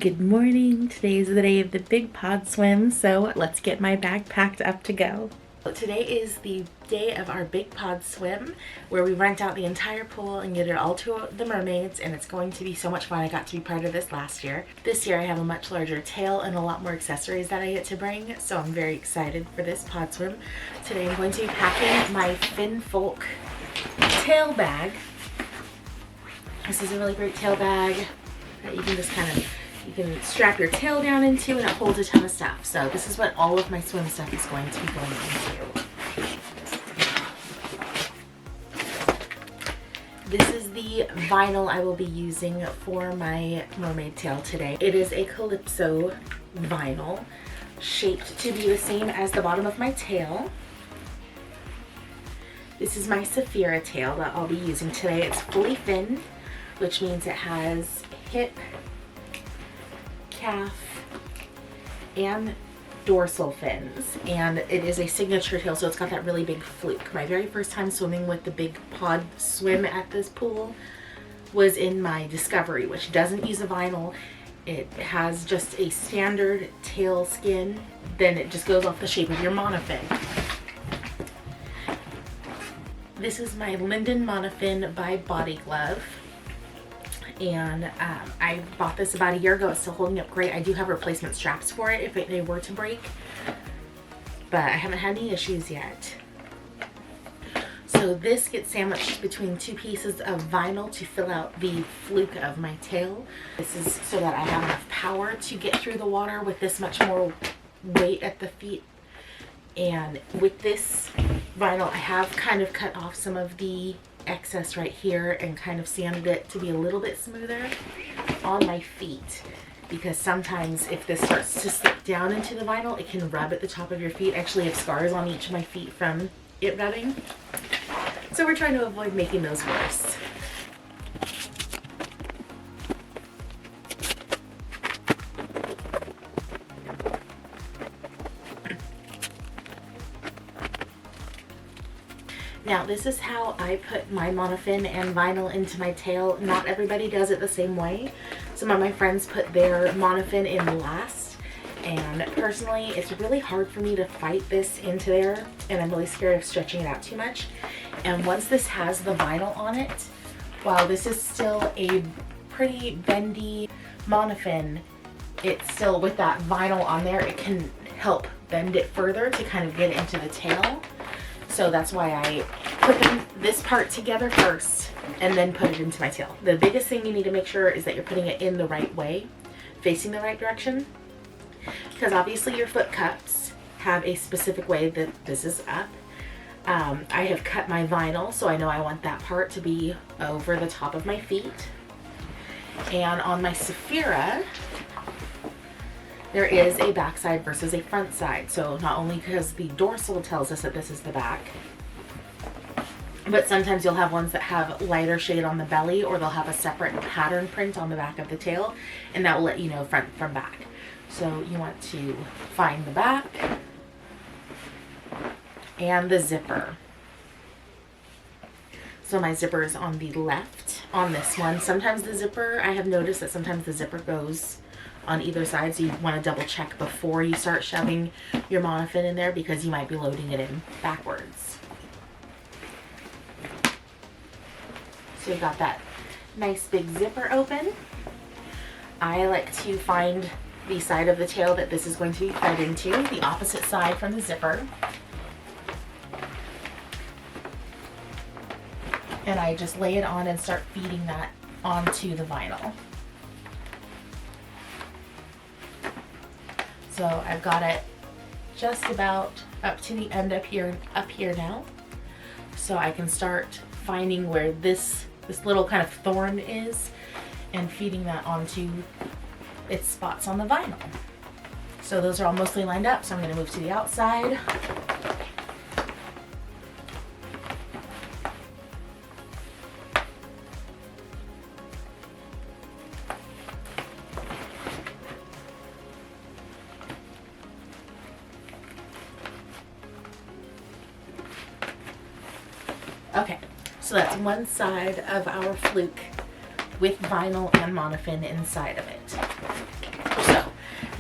Good morning. Today is the day of the big pod swim, so let's get my bag packed up to go. Today is the day of our big pod swim where we rent out the entire pool and get it all to the mermaids, and it's going to be so much fun. I got to be part of this last year. This year I have a much larger tail and a lot more accessories that I get to bring, so I'm very excited for this pod swim. Today I'm going to be packing my FinFolk tail bag. This is a really great tail bag that you can just you can strap your tail down into, and it holds a ton of stuff. So this is what all of my swim stuff is going to be going into. This is the vinyl I will be using for my mermaid tail today. It is a Calypso vinyl, shaped to be the same as the bottom of my tail. This is my Saphira tail that I'll be using today. It's fully finned, which means it has hip, calf, and dorsal fins, and it is a signature tail, so it's got that really big fluke. My very first time swimming with the big pod swim at this pool was in my Discovery, which doesn't use a vinyl. It has just a standard tail skin, then it just goes off the shape of your monofin. This is my Linden monofin by Body Glove. And I bought this about a year ago. It's still holding up great. I do have replacement straps for it if they were to break, but I haven't had any issues yet. So this gets sandwiched between two pieces of vinyl to fill out the fluke of my tail. This is so that I have enough power to get through the water with this much more weight at the feet. And with this vinyl, I have kind of cut off some of the excess right here and kind of sanded it to be a little bit smoother on my feet, because sometimes if this starts to slip down into the vinyl, it can rub at the top of your feet. I actually have scars on each of my feet from it rubbing, so we're trying to avoid making those worse. Now this is how I put my monofin and vinyl into my tail. Not everybody does it the same way. Some of my friends put their monofin in last, and personally it's really hard for me to fight this into there, and I'm really scared of stretching it out too much. And once this has the vinyl on it, while this is still a pretty bendy monofin, it's still with that vinyl on there, it can help bend it further to kind of get into the tail. So that's why I put this part together first and then put it into my tail. The biggest thing you need to make sure is that you're putting it in the right way, facing the right direction, because obviously your foot cups have a specific way that this is up. I have cut my vinyl, so I know I want that part to be over the top of my feet. And on my Saphira, there is a back side versus a front side. So not only because the dorsal tells us that this is the back, but sometimes you'll have ones that have lighter shade on the belly, or they'll have a separate pattern print on the back of the tail, and that will let you know front from back. So you want to find the back and the zipper. So my zipper is on the left on this one. Sometimes the zipper, I have noticed that sometimes the zipper goes on either side, so you want to double check before you start shoving your monofin in there, because you might be loading it in backwards. So we've got that nice big zipper open. I like to find the side of the tail that this is going to be fed into, the opposite side from the zipper. And I just lay it on and start feeding that onto the vinyl. So I've got it just about up to the end up here now. So I can start finding where this little kind of thorn is and feeding that onto its spots on the vinyl. So those are all mostly lined up, so I'm going to move to the outside. Okay, so that's one side of our fluke with vinyl and monofin inside of it.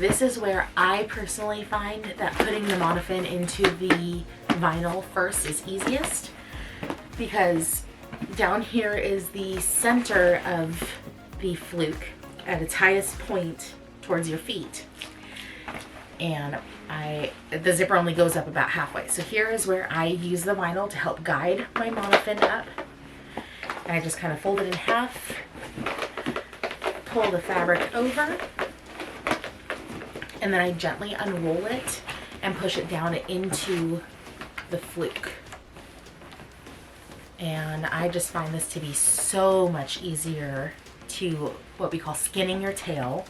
This is where I personally find that putting the monofin into the vinyl first is easiest, because down here is the center of the fluke at its highest point towards your feet, and the zipper only goes up about halfway. So here is where I use the vinyl to help guide my monofin up, and I just kind of fold it in half, pull the fabric over, and then I gently unroll it and push it down into the fluke. And I just find this to be so much easier to what we call skinning your tail.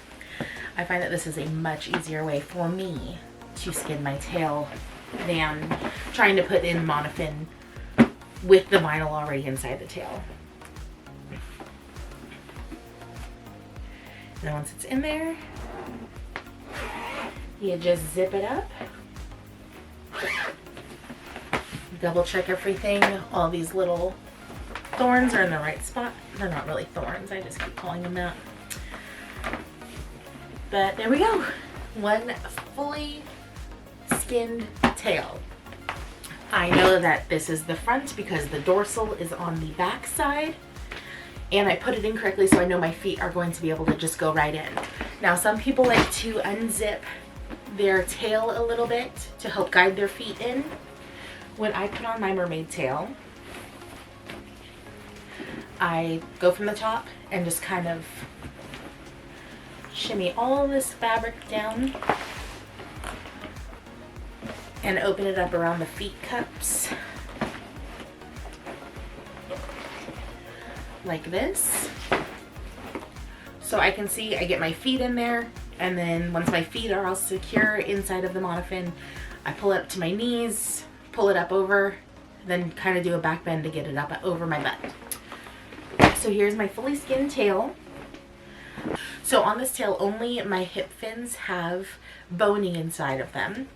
I find that this is a much easier way for me to skin my tail than trying to put in monofin with the vinyl already inside the tail. And then once it's in there, you just zip it up. Double check everything. All these little thorns are in the right spot. They're not really thorns, I just keep calling them that. But there we go. One fully skinned tail. I know that this is the front because the dorsal is on the back side, and I put it in correctly so I know my feet are going to be able to just go right in. Now some people like to unzip their tail a little bit to help guide their feet in. When I put on my mermaid tail, I go from the top and just kind of shimmy all this fabric down and open it up around the feet cups like this. So I can see I get my feet in there, and then once my feet are all secure inside of the monofin, I pull it up to my knees, pull it up over, then kind of do a back bend to get it up over my butt. So here's my fully skinned tail. So on this tail, only my hip fins have boning inside of them.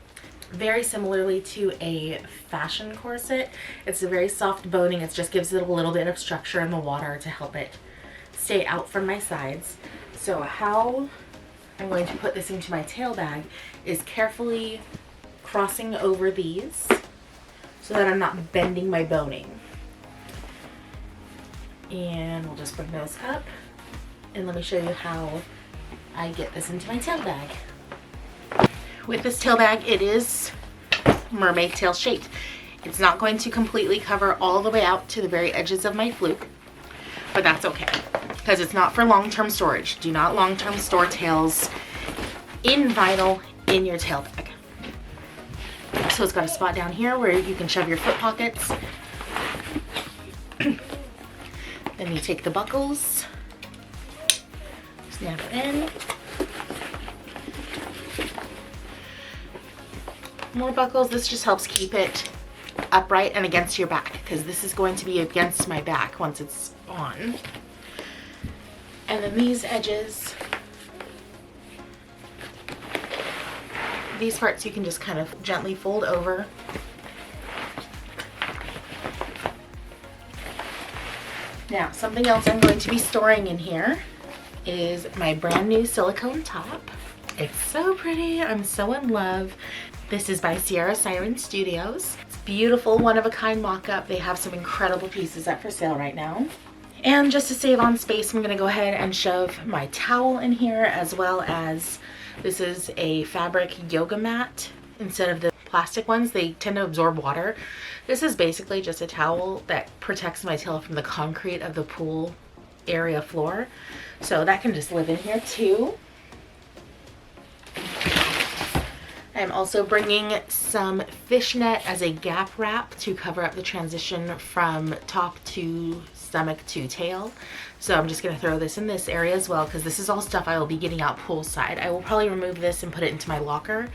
Very similarly to a fashion corset. It's a very soft boning. It just gives it a little bit of structure in the water to help it stay out from my sides. So how I'm going to put this into my tail bag is carefully crossing over these so that I'm not bending my boning. And we'll just bring those up, and let me show you how I get this into my tail bag. With this tail bag, it is mermaid tail shaped. It's not going to completely cover all the way out to the very edges of my fluke, but that's okay because it's not for long-term storage. Do not long-term store tails in vinyl in your tail bag. So it's got a spot down here where you can shove your foot pockets. Then you take the buckles, snap it in. More buckles. This just helps keep it upright and against your back, because this is going to be against my back once it's on. And then these edges, these parts you can just kind of gently fold over. Now, something else I'm going to be storing in here is my brand new silicone top. It's so pretty. I'm so in love. This is by Siren Studios. It's beautiful, one-of-a-kind mock-up. They have some incredible pieces up for sale right now. And just to save on space, I'm going to go ahead and shove my towel in here, as well as this is a fabric yoga mat instead of the plastic ones. They tend to absorb water. This is basically just a towel that protects my tail from the concrete of the pool area floor. So that can just live in here too. I'm also bringing some fishnet as a gap wrap to cover up the transition from top to stomach to tail. So I'm just going to throw this in this area as well, because this is all stuff I will be getting out poolside. I will probably remove this and put it into my locker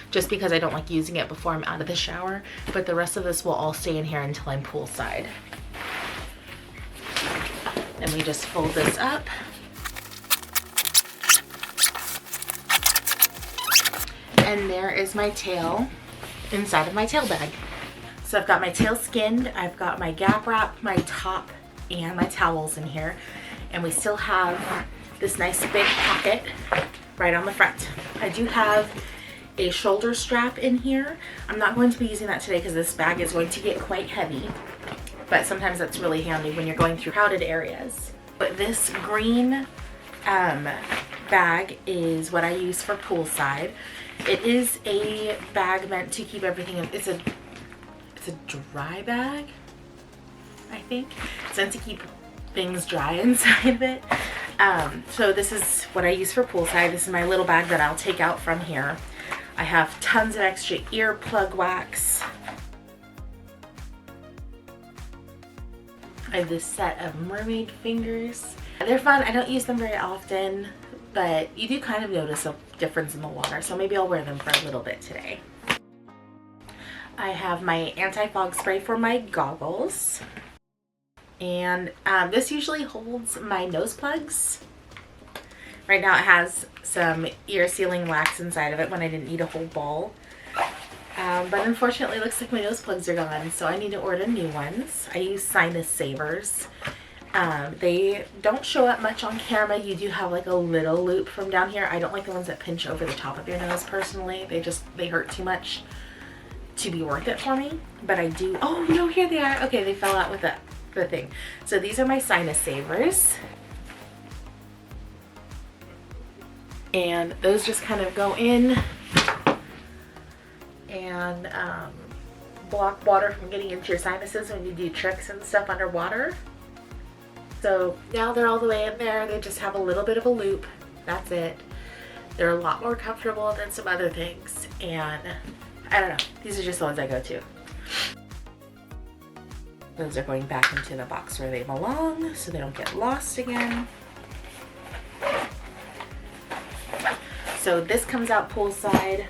just because I don't like using it before I'm out of the shower, but the rest of this will all stay in here until I'm poolside. Then we just fold this up. And there is my tail inside of my tail bag. So I've got my tail skinned, I've got my gap wrap, my top, and my towels in here. And we still have this nice big pocket right on the front. I do have a shoulder strap in here. I'm not going to be using that today because this bag is going to get quite heavy, but sometimes that's really handy when you're going through crowded areas. But this green bag is what I use for poolside. It is a bag meant to keep everything in. It's a dry bag, I think. It's meant to keep things dry inside of it. So this is what I use for poolside. This is my little bag that I'll take out from here. I have tons of extra earplug wax. I have this set of mermaid fingers. They're fun. I don't use them very often, but you do kind of notice a difference in the water, so maybe I'll wear them for a little bit today. I have my anti-fog spray for my goggles. And this usually holds my nose plugs. Right now it has some ear sealing wax inside of it when I didn't need a whole ball. But unfortunately it looks like my nose plugs are gone, so I need to order new ones. I use sinus savers. They don't show up much on camera. You do have like a little loop from down here. I don't like the ones that pinch over the top of your nose personally. They hurt too much to be worth it for me. But I do, oh no, here they are. Okay, they fell out with the thing. So these are my sinus savers. And those just kind of go in and block water from getting into your sinuses when you do tricks and stuff underwater. So now they're all the way in there. They just have a little bit of a loop. That's it. They're a lot more comfortable than some other things. And I don't know. These are just the ones I go to. Those are going back into the box where they belong so they don't get lost again. So this comes out poolside.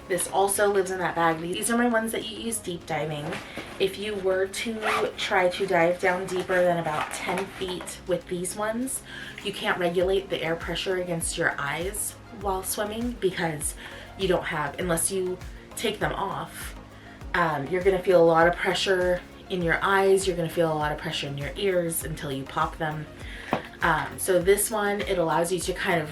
This also lives in that bag. These are my ones that you use deep diving. If you were to try to dive down deeper than about 10 feet with these ones, you can't regulate the air pressure against your eyes while swimming because you don't have, unless you take them off, you're gonna feel a lot of pressure in your eyes, you're gonna feel a lot of pressure in your ears until you pop them. So this one, it allows you to kind of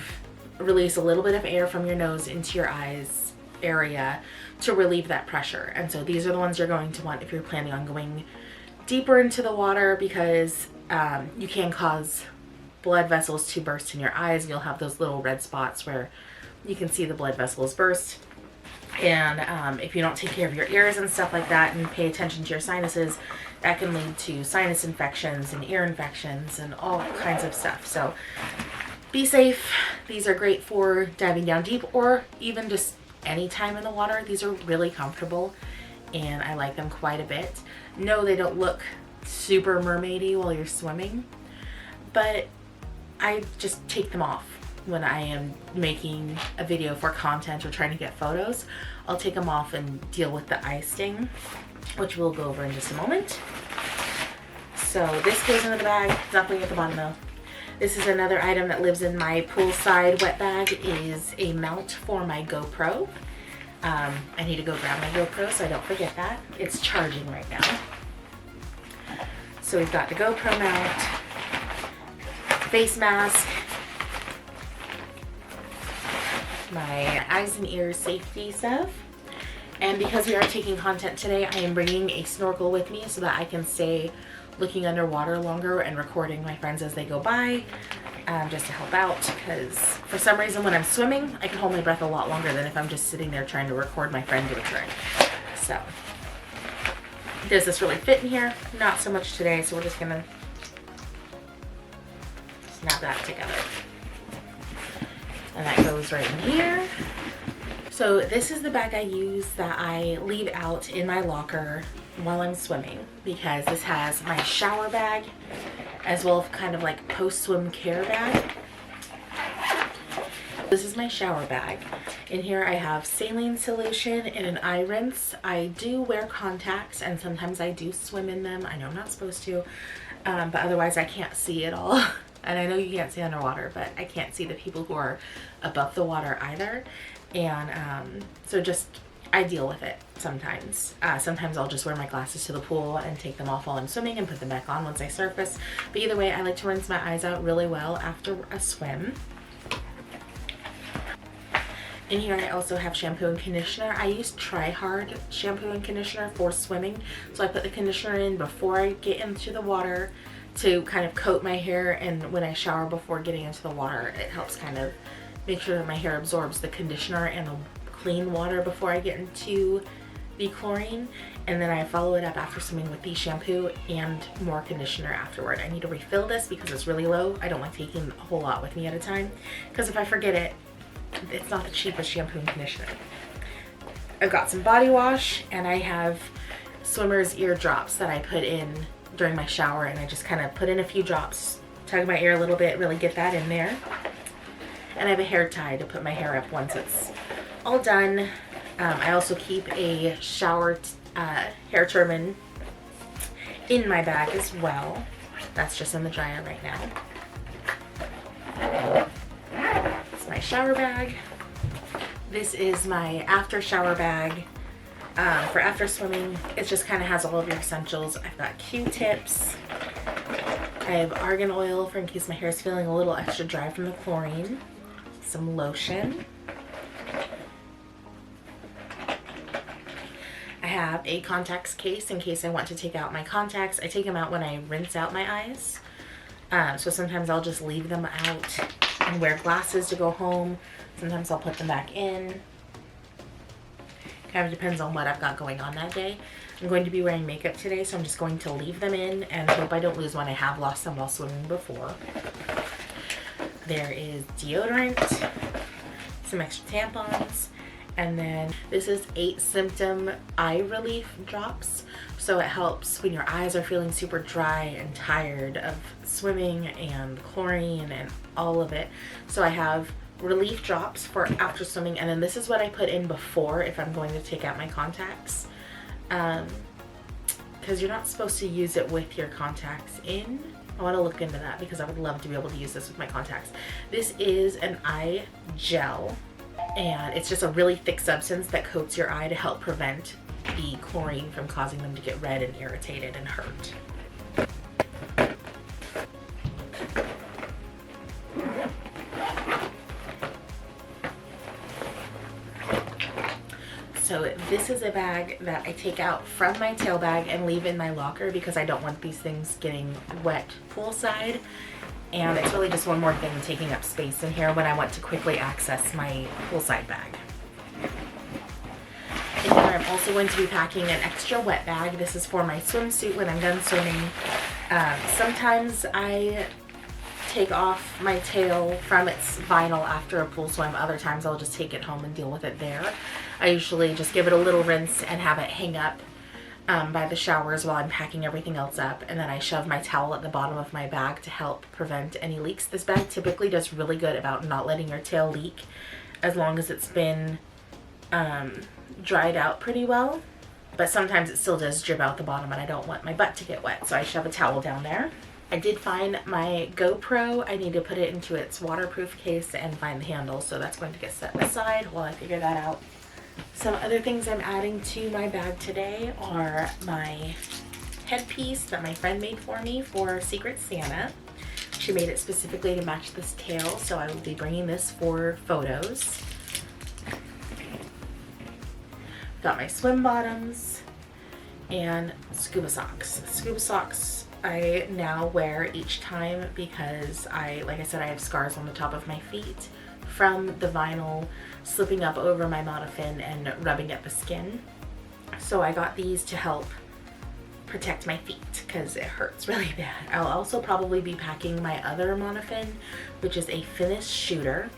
release a little bit of air from your nose into your eyes area to relieve that pressure. And so these are the ones you're going to want if you're planning on going deeper into the water, because you can cause blood vessels to burst in your eyes. You'll have those little red spots where you can see the blood vessels burst. And if you don't take care of your ears and stuff like that and pay attention to your sinuses, that can lead to sinus infections and ear infections and all kinds of stuff. So be safe. These are great for diving down deep or even just any time in the water. These are really comfortable and I like them quite a bit. No, they don't look super mermaidy while you're swimming, but I just take them off when I am making a video for content or trying to get photos. I'll take them off and deal with the eye sting, which we'll go over in just a moment. So this goes into the bag. Nothing at the bottom though. This is another item that lives in my poolside wet bag, is a mount for my GoPro. I need to go grab my GoPro so I don't forget that. It's charging right now. So we've got the GoPro mount, face mask, my eyes and ears safety stuff. And because we are taking content today, I am bringing a snorkel with me so that I can stay looking underwater longer and recording my friends as they go by, just to help out, because for some reason when I'm swimming I can hold my breath a lot longer than if I'm just sitting there trying to record my friend do a trick. So does this really fit in here? Not so much today, so we're just gonna snap that together. And that goes right in here. So this is the bag I use that I leave out in my locker while I'm swimming, because this has my shower bag as well as kind of like post-swim care bag. This is my shower bag. In here I have saline solution and an eye rinse. I do wear contacts and sometimes I do swim in them. I know I'm not supposed to, but otherwise I can't see at all. And I know you can't see underwater, but I can't see the people who are above the water either. And so just, I deal with it sometimes. Sometimes I'll just wear my glasses to the pool and take them off while I'm swimming and put them back on once I surface. But either way, I like to rinse my eyes out really well after a swim. In here I also have shampoo and conditioner. I use Try Hard shampoo and conditioner for swimming. So I put the conditioner in before I get into the water to kind of coat my hair, and when I shower before getting into the water, it helps kind of make sure that my hair absorbs the conditioner and the clean water before I get into the chlorine. And then I follow it up after swimming with the shampoo and more conditioner afterward. I need to refill this because it's really low. I don't like taking a whole lot with me at a time, because if I forget it, it's not the cheapest shampoo and conditioner. I've got some body wash, and I have swimmer's ear drops that I put in during my shower, and I just kind of put in a few drops, tug my ear a little bit, really get that in there. And I have a hair tie to put my hair up once it's all done. I also keep a shower hair turban in my bag as well. That's just in the dryer right now. It's my shower bag. This is my after shower bag for after swimming. It just kind of has all of your essentials. I've got Q-tips. I have argan oil for in case my hair is feeling a little extra dry from the chlorine. Some lotion. I have a contacts case in case I want to take out my contacts. I take them out when I rinse out my eyes. So sometimes I'll just leave them out and wear glasses to go home. Sometimes I'll put them back in. Kind of depends on what I've got going on that day. I'm going to be wearing makeup today, so I'm just going to leave them in and hope I don't lose one. I have lost them while swimming before. There is deodorant, some extra tampons, and then this is 8 symptom eye relief drops. So it helps when your eyes are feeling super dry and tired of swimming and chlorine and all of it. So I have relief drops for after swimming, and then this is what I put in before if I'm going to take out my contacts, because you're not supposed to use it with your contacts in. I want to look into that because I would love to be able to use this with my contacts. This is an eye gel, and it's just a really thick substance that coats your eye to help prevent the chlorine from causing them to get red and irritated and hurt. So this is a bag that I take out from my tail bag and leave in my locker because I don't want these things getting wet poolside. And it's really just one more thing taking up space in here when I want to quickly access my poolside bag. In here I'm also going to be packing an extra wet bag. This is for my swimsuit when I'm done swimming. Sometimes I take off my tail from its vinyl after a pool swim. Other times I'll just take it home and deal with it there. I usually just give it a little rinse and have it hang up by the showers while I'm packing everything else up, and then I shove my towel at the bottom of my bag to help prevent any leaks. This bag typically does really good about not letting your tail leak as long as it's been dried out pretty well, but sometimes it still does drip out the bottom and I don't want my butt to get wet, so I shove a towel down there. I did find my GoPro. I need to put it into its waterproof case and find the handle, so that's going to get set aside while I figure that out. Some other things I'm adding to my bag today are my headpiece that my friend made for me for Secret Santa. She made it specifically to match this tail, so I will be bringing this for photos. Got my swim bottoms and scuba socks. Scuba socks I now wear each time because like I said, I have scars on the top of my feet from the vinyl slipping up over my monofin and rubbing at the skin. So I got these to help protect my feet because it hurts really bad. I'll also probably be packing my other monofin, which is a Finnish shooter,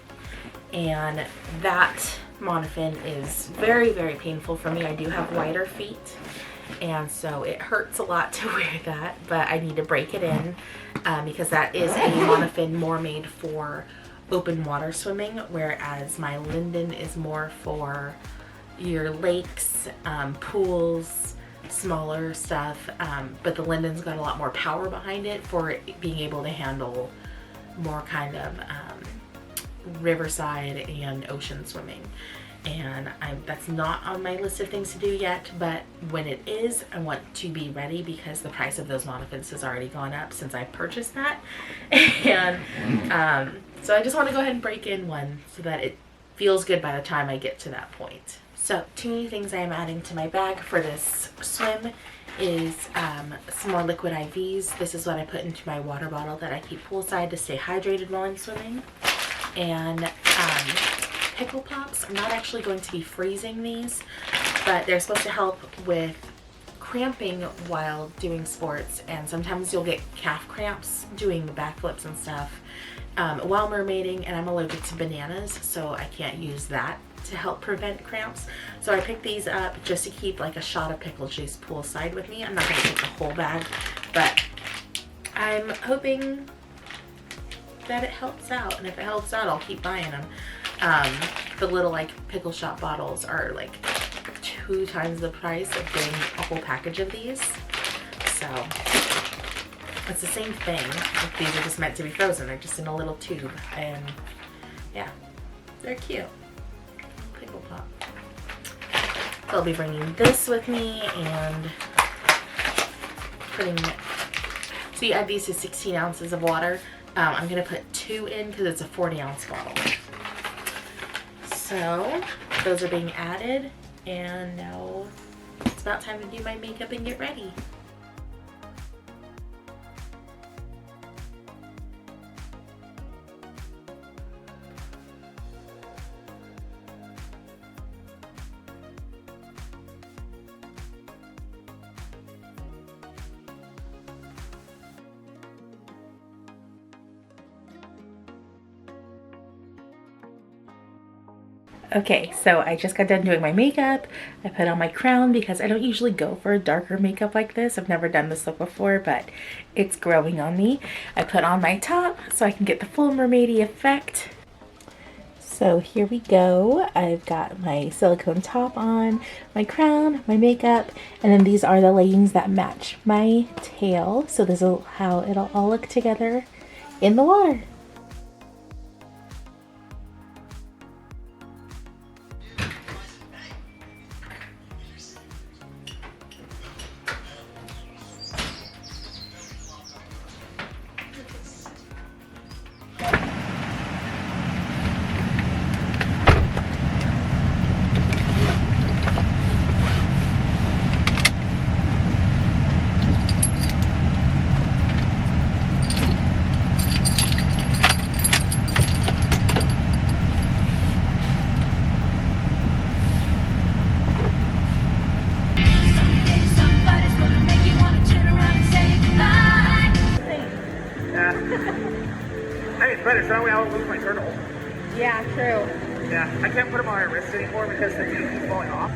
and that monofin is very, very painful for me. I do have wider feet, and so it hurts a lot to wear that, but I need to break it in because that is a monofin more made for open water swimming, whereas my linden is more for your lakes, pools, smaller stuff, but the linden's got a lot more power behind it for it being able to handle more kind of riverside and ocean swimming. And that's not on my list of things to do yet, but when it is, I want to be ready because the price of those monofins has already gone up since I purchased that. And so I just want to go ahead and break in one so that feels good by the time I get to that point. So 2 new things I am adding to my bag for this swim is some more liquid IVs. This is what I put into my water bottle that I keep poolside to stay hydrated while I'm swimming. And pickle pops. I'm not actually going to be freezing these, but they're supposed to help with cramping while doing sports, and sometimes you'll get calf cramps doing backflips and stuff while mermaiding, and I'm allergic to bananas, so I can't use that to help prevent cramps. So I picked these up just to keep like a shot of pickle juice poolside with me. I'm not going to take the whole bag, but I'm hoping that it helps out, and if it helps out, I'll keep buying them. The little like pickle shop bottles are like 2 times the price of getting a whole package of these, so it's the same thing. These are just meant to be frozen. They're just in a little tube, and yeah, they're cute. Pickle pop. So I'll be bringing this with me and putting, so you add these to 16 ounces of water. I'm gonna put 2 in because it's a 40-ounce bottle. So those are being added, and now it's about time to do my makeup and get ready. Okay, so I just got done doing my makeup. I put on my crown because I don't usually go for a darker makeup like this. I've never done this look before, but it's growing on me. I put on my top so I can get the full mermaidy effect. So here we go. I've got my silicone top on, my crown, my makeup, and then these are the leggings that match my tail. So this is how it'll all look together in the water. Better, so that way I won't lose my turtle. Yeah, true. Yeah, I can't put them on my wrist anymore because the teeth keep falling off.